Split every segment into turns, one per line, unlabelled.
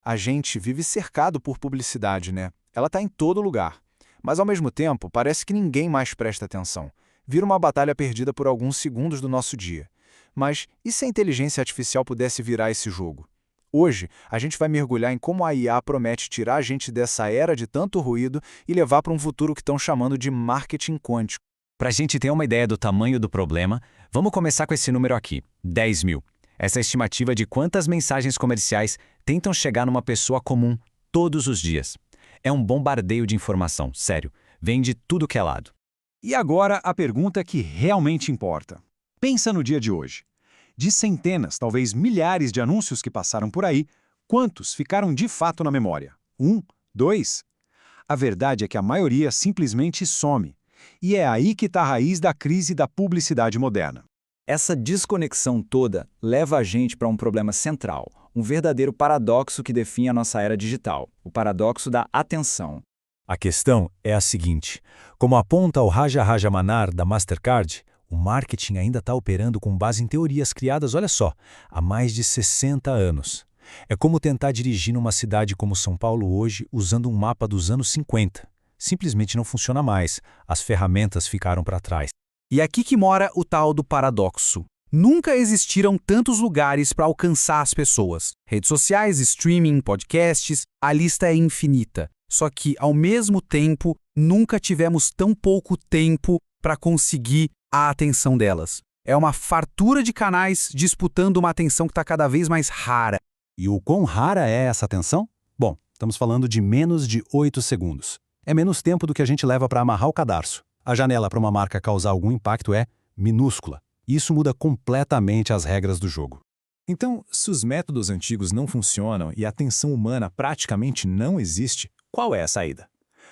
A gente vive cercado por publicidade, né? Ela está em todo lugar. Mas, ao mesmo tempo, parece que ninguém mais presta atenção. Vira uma batalha perdida por alguns segundos do nosso dia. Mas e se a inteligência artificial pudesse virar esse jogo? Hoje, a gente vai mergulhar em como a IA promete tirar a gente dessa era de tanto ruído e levar para um futuro que estão chamando de marketing quântico.
Para a gente ter uma ideia do tamanho do problema, vamos começar com esse número aqui, 10 mil. Essa é a estimativa de quantas mensagens comerciais tentam chegar numa pessoa comum todos os dias. É um bombardeio de informação, sério. Vem de tudo que é lado.
E agora a pergunta que realmente importa. Pensa no dia de hoje. De centenas, talvez milhares de anúncios que passaram por aí, quantos ficaram de fato na memória? 1? 2? A verdade é que a maioria simplesmente some. E é aí que está a raiz da crise da publicidade moderna.
Essa desconexão toda leva a gente para um problema central, um verdadeiro paradoxo que define a nossa era digital, o paradoxo da atenção.
A questão é a seguinte: como aponta o Raja Rajamanar da Mastercard, o marketing ainda está operando com base em teorias criadas, olha só, há mais de 60 anos. É como tentar dirigir numa cidade como São Paulo hoje usando um mapa dos anos 50. Simplesmente não funciona mais, as ferramentas ficaram para trás.
E aqui que mora o tal do paradoxo. Nunca existiram tantos lugares para alcançar as pessoas. Redes sociais, streaming, podcasts, a lista é infinita. Só que, ao mesmo tempo, nunca tivemos tão pouco tempo para conseguir a atenção delas. É uma fartura de canais disputando uma atenção que está cada vez mais rara.
E o quão rara é essa atenção? Bom, estamos falando de menos de 8 segundos. É menos tempo do que a gente leva para amarrar o cadarço. A janela para uma marca causar algum impacto é minúscula. Isso muda completamente as regras do jogo.
Então, se os métodos antigos não funcionam e a atenção humana praticamente não existe, qual é a saída?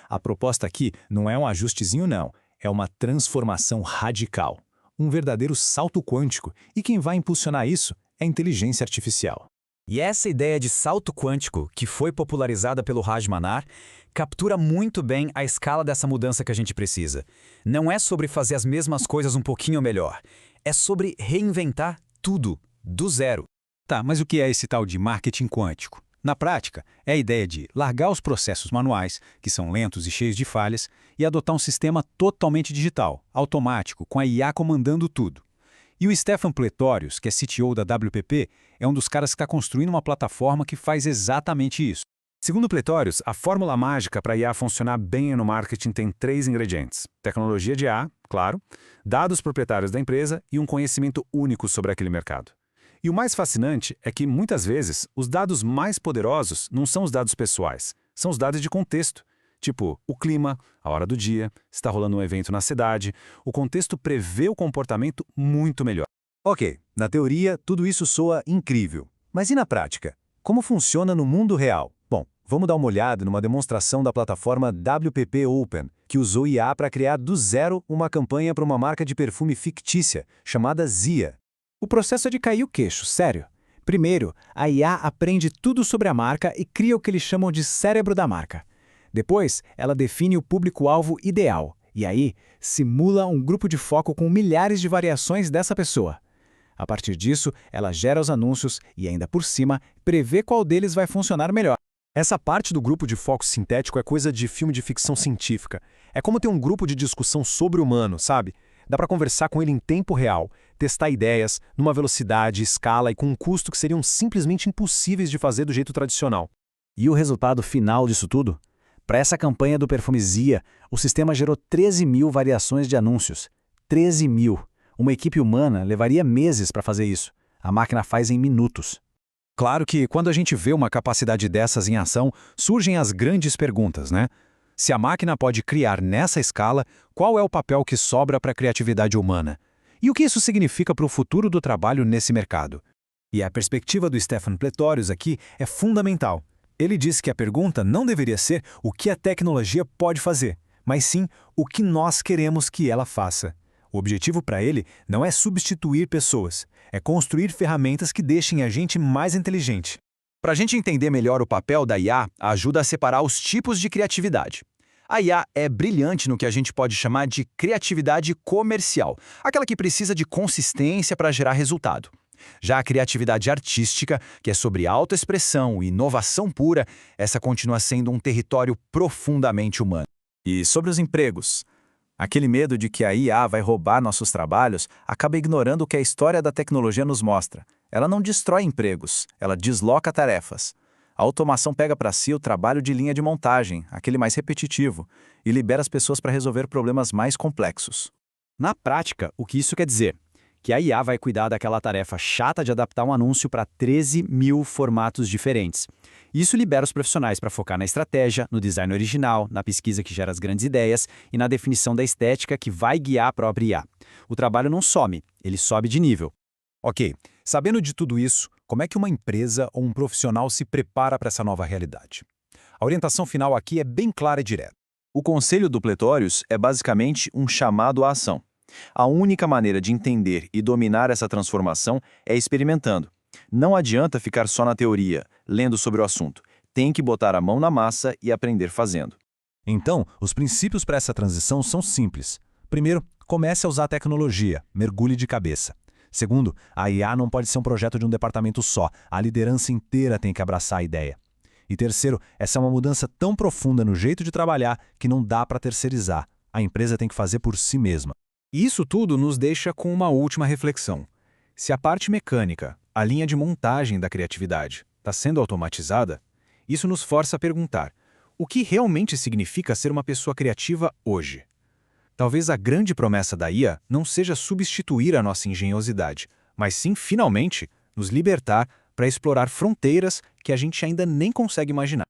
A proposta aqui não é um ajustezinho não, é uma transformação radical. Um verdadeiro salto quântico, e quem vai impulsionar isso é a inteligência artificial.
E essa ideia de salto quântico, que foi popularizada pelo Rajamanar, captura muito bem a escala dessa mudança que a gente precisa. Não é sobre fazer as mesmas coisas um pouquinho melhor. É sobre reinventar tudo, do zero.
Tá, mas o que é esse tal de marketing quântico? Na prática, é a ideia de largar os processos manuais, que são lentos e cheios de falhas, e adotar um sistema totalmente digital, automático, com a IA comandando tudo. E o Stefan Pretorius, que é CTO da WPP, é um dos caras que está construindo uma plataforma que faz exatamente isso.
Segundo Pretorius, a fórmula mágica para a IA funcionar bem no marketing tem 3 ingredientes: tecnologia de IA, claro, dados proprietários da empresa e um conhecimento único sobre aquele mercado. E o mais fascinante é que, muitas vezes, os dados mais poderosos não são os dados pessoais, são os dados de contexto. Tipo, o clima, a hora do dia, se está rolando um evento na cidade. O contexto prevê o comportamento muito melhor.
Ok, na teoria, tudo isso soa incrível. Mas e na prática? Como funciona no mundo real? Bom, vamos dar uma olhada numa demonstração da plataforma WPP Open, que usou IA para criar do zero uma campanha para uma marca de perfume fictícia, chamada Zia.
O processo é de cair o queixo, sério. Primeiro, a IA aprende tudo sobre a marca e cria o que eles chamam de cérebro da marca. Depois, ela define o público-alvo ideal, e aí simula um grupo de foco com milhares de variações dessa pessoa. A partir disso, ela gera os anúncios e, ainda por cima, prevê qual deles vai funcionar melhor.
Essa parte do grupo de foco sintético é coisa de filme de ficção científica. É como ter um grupo de discussão sobre-humano, sabe? Dá para conversar com ele em tempo real, testar ideias, numa velocidade, escala e com um custo que seriam simplesmente impossíveis de fazer do jeito tradicional.
E o resultado final disso tudo? Para essa campanha do perfume Zia, o sistema gerou 13 mil variações de anúncios. 13 mil. Uma equipe humana levaria meses para fazer isso. A máquina faz em minutos.
Claro que, quando a gente vê uma capacidade dessas em ação, surgem as grandes perguntas, né? Se a máquina pode criar nessa escala, qual é o papel que sobra para a criatividade humana? E o que isso significa para o futuro do trabalho nesse mercado?
E a perspectiva do Stefan Pretorius aqui é fundamental. Ele diz que a pergunta não deveria ser o que a tecnologia pode fazer, mas sim o que nós queremos que ela faça. O objetivo para ele não é substituir pessoas, é construir ferramentas que deixem a gente mais inteligente.
Para a gente entender melhor o papel da IA, ajuda a separar os tipos de criatividade. A IA é brilhante no que a gente pode chamar de criatividade comercial, aquela que precisa de consistência para gerar resultado. Já a criatividade artística, que é sobre autoexpressão e inovação pura, essa continua sendo um território profundamente humano.
E sobre os empregos? Aquele medo de que a IA vai roubar nossos trabalhos acaba ignorando o que a história da tecnologia nos mostra. Ela não destrói empregos, ela desloca tarefas. A automação pega para si o trabalho de linha de montagem, aquele mais repetitivo, e libera as pessoas para resolver problemas mais complexos.
Na prática, o que isso quer dizer? Que a IA vai cuidar daquela tarefa chata de adaptar um anúncio para 13 mil formatos diferentes. Isso libera os profissionais para focar na estratégia, no design original, na pesquisa que gera as grandes ideias e na definição da estética que vai guiar a própria IA. O trabalho não some, ele sobe de nível.
Ok, sabendo de tudo isso, como é que uma empresa ou um profissional se prepara para essa nova realidade? A orientação final aqui é bem clara e direta.
O conselho do Pletórios é basicamente um chamado à ação. A única maneira de entender e dominar essa transformação é experimentando. Não adianta ficar só na teoria, lendo sobre o assunto. Tem que botar a mão na massa e aprender fazendo.
Então, os princípios para essa transição são simples. Primeiro, comece a usar a tecnologia, mergulhe de cabeça. Segundo, a IA não pode ser um projeto de um departamento só, a liderança inteira tem que abraçar a ideia. E terceiro, essa é uma mudança tão profunda no jeito de trabalhar que não dá para terceirizar. A empresa tem que fazer por si mesma.
Isso tudo nos deixa com uma última reflexão. Se a parte mecânica, a linha de montagem da criatividade, está sendo automatizada, isso nos força a perguntar: o que realmente significa ser uma pessoa criativa hoje? Talvez a grande promessa da IA não seja substituir a nossa engenhosidade, mas sim, finalmente, nos libertar para explorar fronteiras que a gente ainda nem consegue imaginar.